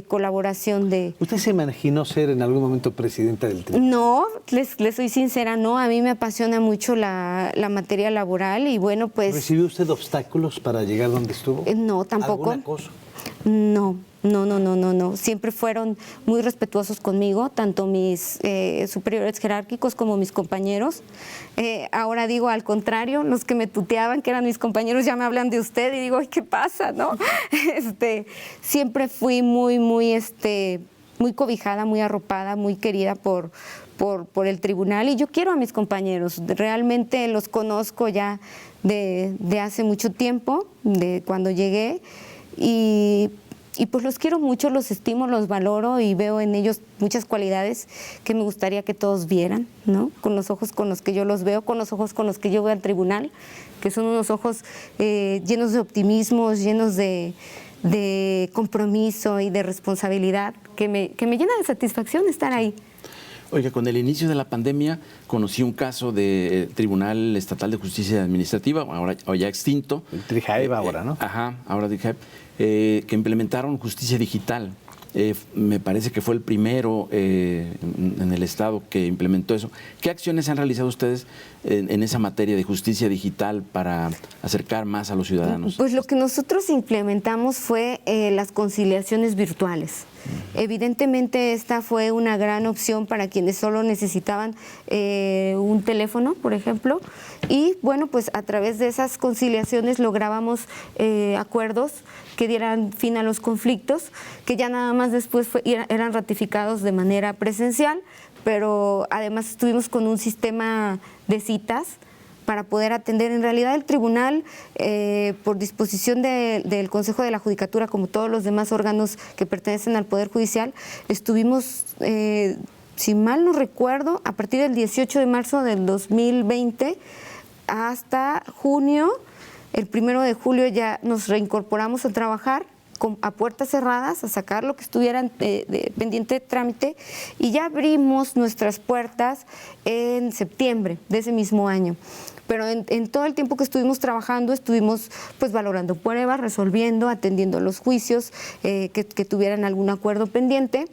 colaboración de... ¿Usted se imaginó ser en algún momento presidenta del tribunal? No, les soy sincera, no. A mí me apasiona mucho la materia laboral y bueno, pues... ¿Recibió usted obstáculos para llegar donde estuvo? No, tampoco. ¿Algún acoso? No. Siempre fueron muy respetuosos conmigo, tanto mis superiores jerárquicos como mis compañeros. Ahora digo al contrario, los que me tuteaban, que eran mis compañeros, ya me hablan de usted y digo, ay, ¿qué pasa, no? Siempre fui muy cobijada, muy arropada, muy querida por el tribunal, y yo quiero a mis compañeros. Realmente los conozco ya de hace mucho tiempo, de cuando llegué, y pues los quiero mucho, los estimo, los valoro y veo en ellos muchas cualidades que me gustaría que todos vieran, ¿no? Con los ojos con los que yo los veo, con los ojos con los que yo veo al tribunal, que son unos ojos llenos de optimismo, llenos de compromiso y de responsabilidad, que me llena de satisfacción estar ahí. Oiga, con el inicio de la pandemia conocí un caso de Tribunal Estatal de Justicia Administrativa, ahora ya extinto. El TRIJAEB ahora, ¿no? Ajá, ahora TRIJAEB, que implementaron justicia digital. Me parece que fue el primero en el Estado que implementó eso. ¿Qué acciones han realizado ustedes en esa materia de justicia digital para acercar más a los ciudadanos? Pues lo que nosotros implementamos fue las conciliaciones virtuales. Evidentemente esta fue una gran opción para quienes solo necesitaban un teléfono, por ejemplo, y bueno, pues a través de esas conciliaciones lográbamos acuerdos que dieran fin a los conflictos, que ya nada más después eran ratificados de manera presencial, pero además estuvimos con un sistema de citas para poder atender. En realidad el tribunal, por disposición del Consejo de la Judicatura, como todos los demás órganos que pertenecen al Poder Judicial, estuvimos, si mal no recuerdo, a partir del 18 de marzo del 2020 hasta junio, el 1 de julio ya nos reincorporamos a trabajar a puertas cerradas, a sacar lo que estuviera pendiente de trámite, y ya abrimos nuestras puertas en septiembre de ese mismo año. Pero en todo el tiempo que estuvimos trabajando, estuvimos pues valorando pruebas, resolviendo, atendiendo los juicios que tuvieran algún acuerdo pendiente,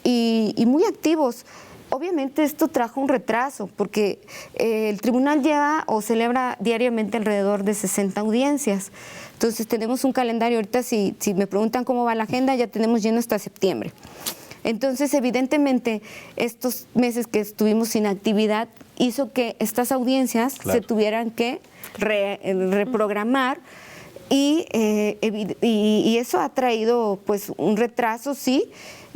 y muy activos. Obviamente esto trajo un retraso, porque el tribunal lleva o celebra diariamente alrededor de 60 audiencias. Entonces tenemos un calendario, ahorita si me preguntan cómo va la agenda, ya tenemos lleno hasta septiembre. Entonces, evidentemente, estos meses que estuvimos sin actividad hizo que estas audiencias se tuvieran que reprogramar, y eso ha traído pues un retraso, sí,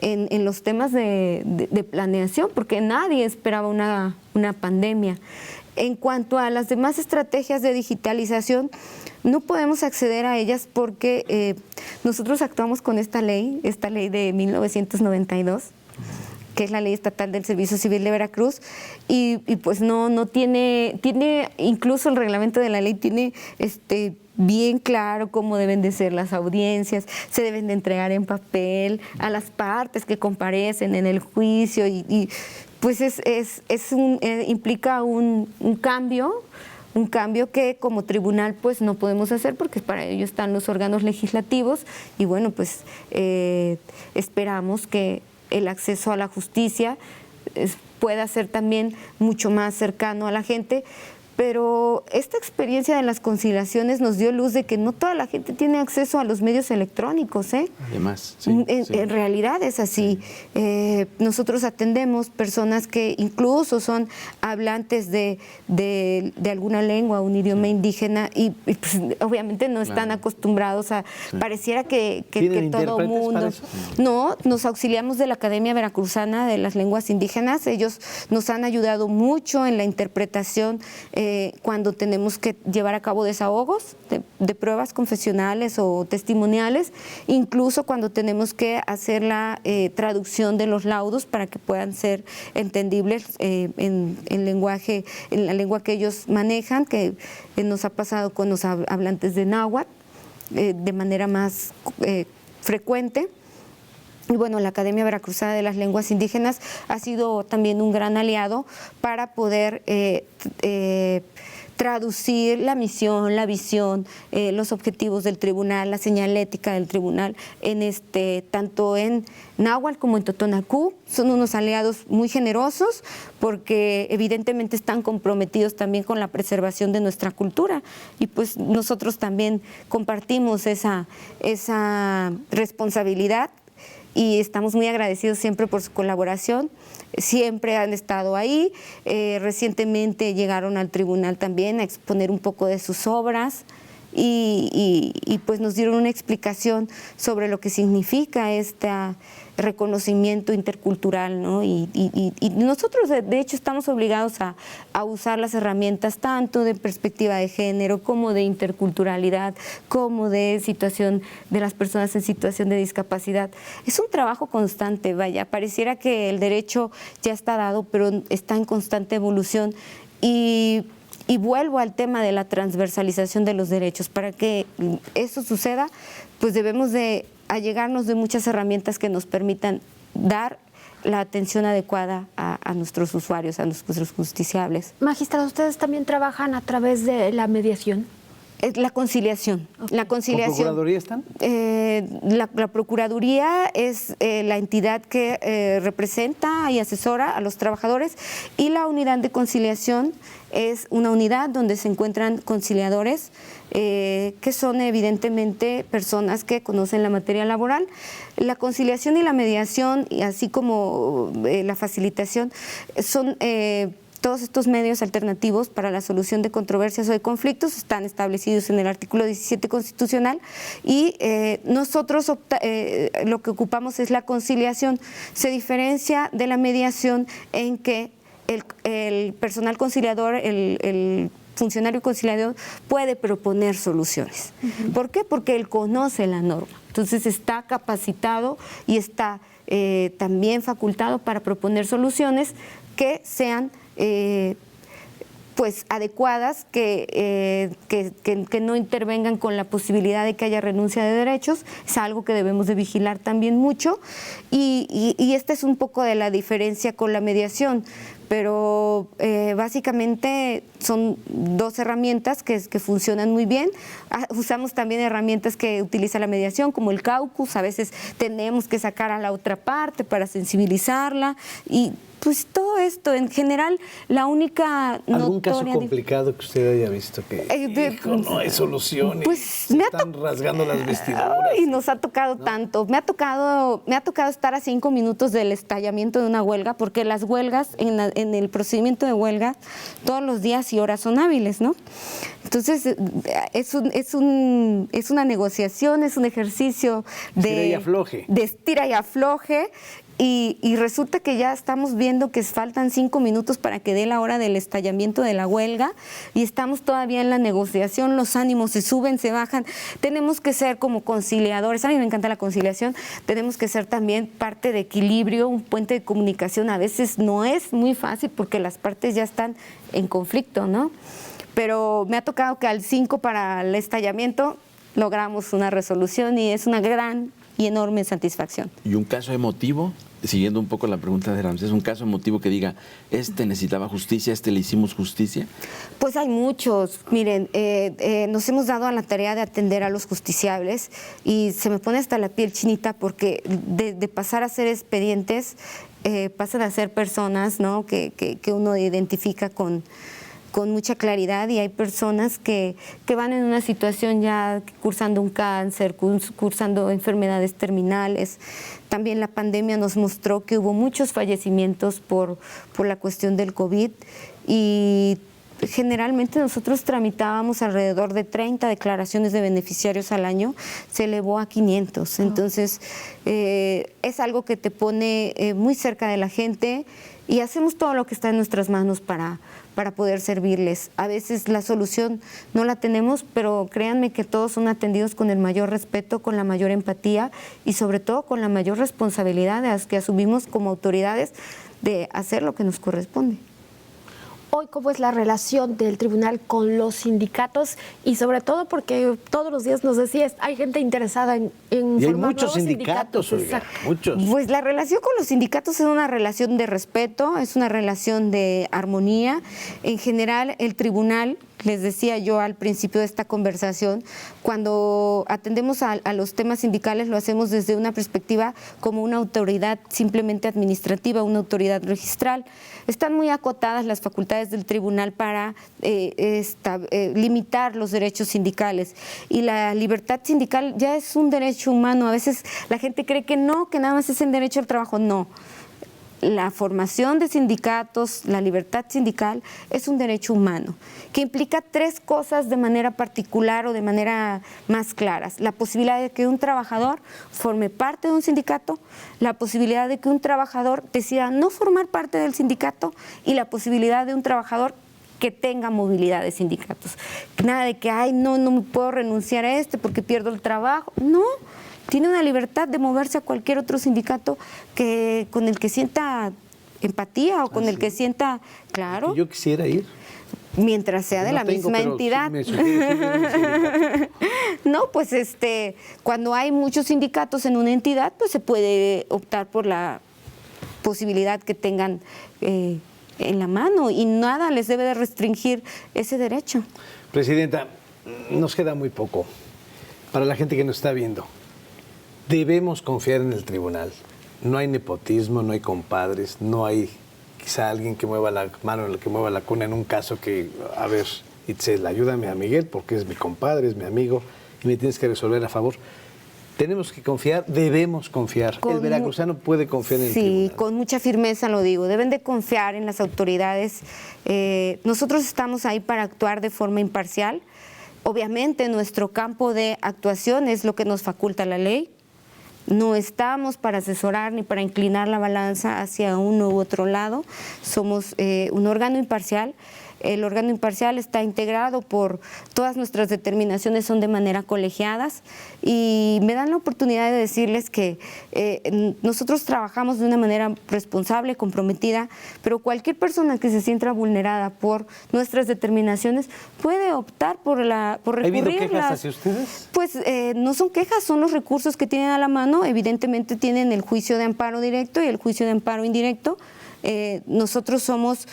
en los temas de planeación, porque nadie esperaba una pandemia. En cuanto a las demás estrategias de digitalización, no podemos acceder a ellas porque nosotros actuamos con esta ley de 1992, que es la Ley Estatal del Servicio Civil de Veracruz, y pues no tiene, incluso el reglamento de la ley tiene bien claro cómo deben de ser las audiencias, se deben de entregar en papel a las partes que comparecen en el juicio, y pues implica un cambio que como tribunal pues no podemos hacer, porque para ello están los órganos legislativos, y bueno, pues esperamos que el acceso a la justicia pueda ser también mucho más cercano a la gente. Pero esta experiencia de las conciliaciones nos dio luz de que no toda la gente tiene acceso a los medios electrónicos, ¿eh? Además, sí, en realidad es así. Sí. Nosotros atendemos personas que incluso son hablantes de alguna lengua, un idioma indígena, y pues, obviamente no están acostumbrados a... Pareciera que todo mundo... No, nos auxiliamos de la Academia Veracruzana de las Lenguas Indígenas. Ellos nos han ayudado mucho en la interpretación cuando tenemos que llevar a cabo desahogos de pruebas confesionales o testimoniales, incluso cuando tenemos que hacer la traducción de los laudos para que puedan ser entendibles en la lengua que ellos manejan, que nos ha pasado con los hablantes de náhuatl de manera más frecuente. Y bueno, la Academia Veracruzana de las Lenguas Indígenas ha sido también un gran aliado para poder traducir la misión, la visión, los objetivos del tribunal, la señalética del tribunal, tanto en náhuatl como en totonacú. Son unos aliados muy generosos, porque evidentemente están comprometidos también con la preservación de nuestra cultura, y pues nosotros también compartimos esa responsabilidad. Y estamos muy agradecidos siempre por su colaboración, siempre han estado ahí. Recientemente llegaron al tribunal también a exponer un poco de sus obras, y pues nos dieron una explicación sobre lo que significa este reconocimiento intercultural, ¿no? Y nosotros de hecho estamos obligados a usar las herramientas tanto de perspectiva de género, como de interculturalidad, como de situación de las personas en situación de discapacidad. Es un trabajo constante, vaya, pareciera que el derecho ya está dado, pero está en constante evolución. Y vuelvo al tema de la transversalización de los derechos. Para que eso suceda, pues debemos de allegarnos de muchas herramientas que nos permitan dar la atención adecuada a nuestros usuarios, a nuestros justiciables. Magistrado, ¿ustedes también trabajan a través de la mediación? Es la conciliación. Okay. La conciliación. ¿Con Procuraduría están? La Procuraduría es la entidad que representa y asesora a los trabajadores, y la unidad de conciliación es una unidad donde se encuentran conciliadores que son evidentemente personas que conocen la materia laboral. La conciliación y la mediación, y así como la facilitación, son Todos estos medios alternativos para la solución de controversias o de conflictos están establecidos en el artículo 17 constitucional y nosotros lo que ocupamos es la conciliación. Se diferencia de la mediación en que el personal conciliador, el funcionario conciliador puede proponer soluciones. ¿Por qué? Porque él conoce la norma. Entonces está capacitado y está también facultado para proponer soluciones que sean pues adecuadas, que no intervengan con la posibilidad de que haya renuncia de derechos. Es algo que debemos de vigilar también mucho y esta es un poco de la diferencia con la mediación, pero básicamente son dos herramientas que funcionan muy bien. Usamos también herramientas que utiliza la mediación, como el caucus. A veces tenemos que sacar a la otra parte para sensibilizarla y pues todo esto, en general, la única ¿Algún caso complicado que usted haya visto que no hay solución pues, y se están rasgando las vestiduras? Y nos ha tocado tanto. Me ha tocado estar a 5 minutos del estallamiento de una huelga, porque las huelgas, en el procedimiento de huelga, todos los días y horas son hábiles, ¿no? Entonces, es una negociación, es un ejercicio de estira y afloje. Y resulta que ya estamos viendo que faltan 5 minutos para que dé la hora del estallamiento de la huelga y estamos todavía en la negociación, los ánimos se suben, se bajan. Tenemos que ser como conciliadores, a mí me encanta la conciliación, tenemos que ser también parte de equilibrio, un puente de comunicación. A veces no es muy fácil porque las partes ya están en conflicto, ¿no? Pero me ha tocado que al 5 para el estallamiento logramos una resolución y es una gran y enorme satisfacción. ¿Y un caso emotivo? Siguiendo un poco la pregunta de Ramsés, un caso emotivo que diga, necesitaba justicia, le hicimos justicia. Pues hay muchos. Miren, nos hemos dado a la tarea de atender a los justiciables y se me pone hasta la piel chinita porque de pasar a ser expedientes, pasan a ser personas, ¿no? que uno identifica con mucha claridad, y hay personas que van en una situación ya cursando un cáncer, cursando enfermedades terminales. También la pandemia nos mostró que hubo muchos fallecimientos por la cuestión del COVID y generalmente nosotros tramitábamos alrededor de 30 declaraciones de beneficiarios al año, se elevó a 500. Entonces, es algo que te pone muy cerca de la gente y hacemos todo lo que está en nuestras manos para poder servirles. A veces la solución no la tenemos, pero créanme que todos son atendidos con el mayor respeto, con la mayor empatía y sobre todo con la mayor responsabilidad que asumimos como autoridades de hacer lo que nos corresponde. Hoy, ¿cómo es la relación del tribunal con los sindicatos? Y sobre todo porque todos los días nos decías, hay gente interesada en y hay formar muchos sindicatos, oiga, muchos. Pues la relación con los sindicatos es una relación de respeto, es una relación de armonía. En general, el tribunal, les decía yo al principio de esta conversación, cuando atendemos a los temas sindicales lo hacemos desde una perspectiva como una autoridad simplemente administrativa, una autoridad registral. Están muy acotadas las facultades del tribunal para limitar los derechos sindicales, y la libertad sindical ya es un derecho humano. A veces la gente cree que no, que nada más es el derecho al trabajo. No. La formación de sindicatos, la libertad sindical es un derecho humano que implica 3 cosas de manera particular o de manera más claras. La posibilidad de que un trabajador forme parte de un sindicato, la posibilidad de que un trabajador decida no formar parte del sindicato y la posibilidad de un trabajador que tenga movilidad de sindicatos. Nada de que, no me puedo renunciar a porque pierdo el trabajo. No. Tiene una libertad de moverse a cualquier otro sindicato con el que sienta empatía o con el que sienta, claro. Yo quisiera ir. Mientras sea de la misma entidad. No, pues cuando hay muchos sindicatos en una entidad, pues se puede optar por la posibilidad que tengan en la mano y nada les debe de restringir ese derecho. Presidenta, nos queda muy poco. Para la gente que nos está viendo, debemos confiar en el tribunal. No hay nepotismo, no hay compadres, no hay quizá alguien que mueva la mano, que mueva la cuna en un caso que, a ver, Itzel, ayúdame a Miguel porque es mi compadre, es mi amigo y me tienes que resolver a favor. Tenemos que confiar, debemos confiar. El veracruzano puede confiar en el tribunal. Sí, con mucha firmeza lo digo. Deben de confiar en las autoridades. Nosotros estamos ahí para actuar de forma imparcial. Obviamente nuestro campo de actuación es lo que nos faculta la ley. No estamos para asesorar ni para inclinar la balanza hacia uno u otro lado. Somos un órgano imparcial. El órgano imparcial está integrado por todas nuestras determinaciones, son de manera colegiadas, y me dan la oportunidad de decirles que nosotros trabajamos de una manera responsable, comprometida, pero cualquier persona que se sienta vulnerada por nuestras determinaciones puede optar por recurrirlas. ¿Ha habido quejas hacia ustedes? Pues no son quejas, son los recursos que tienen a la mano. Evidentemente tienen el juicio de amparo directo y el juicio de amparo indirecto. Nosotros somos,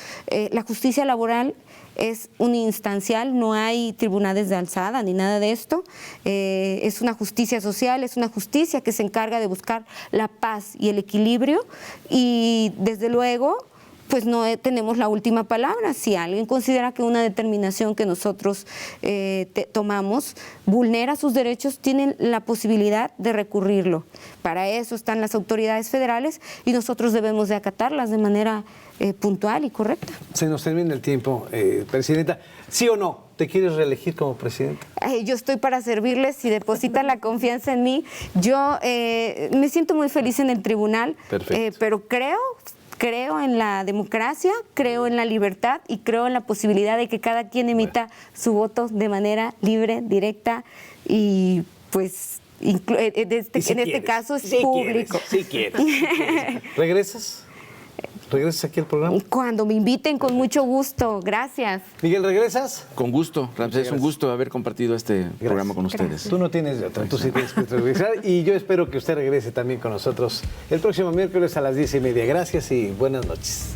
la justicia laboral es uninstancial, no hay tribunales de alzada ni nada de esto. Es una justicia social, es una justicia que se encarga de buscar la paz y el equilibrio, y desde luego pues no tenemos la última palabra. Si alguien considera que una determinación que nosotros tomamos vulnera sus derechos, tienen la posibilidad de recurrirlo. Para eso están las autoridades federales y nosotros debemos de acatarlas de manera puntual y correcta. Se nos termina el tiempo, Presidenta. ¿Sí o no? ¿Te quieres reelegir como presidenta? Yo estoy para servirles, si depositan la confianza en mí. Yo me siento muy feliz en el tribunal, pero creo en la democracia, creo en la libertad y creo en la posibilidad de que cada quien emita su voto de manera libre, directa y pues en este caso es público. Sí quieres. ¿Regresas? ¿Regresas aquí al programa? Cuando me inviten, con mucho gusto. Gracias. Miguel, ¿regresas? Con gusto, Ramsés, es un gusto haber compartido este programa con ustedes. Tú no tienes de otra, tú sí tienes que regresar, y yo espero que usted regrese también con nosotros el próximo miércoles a las 10:30. Gracias y buenas noches.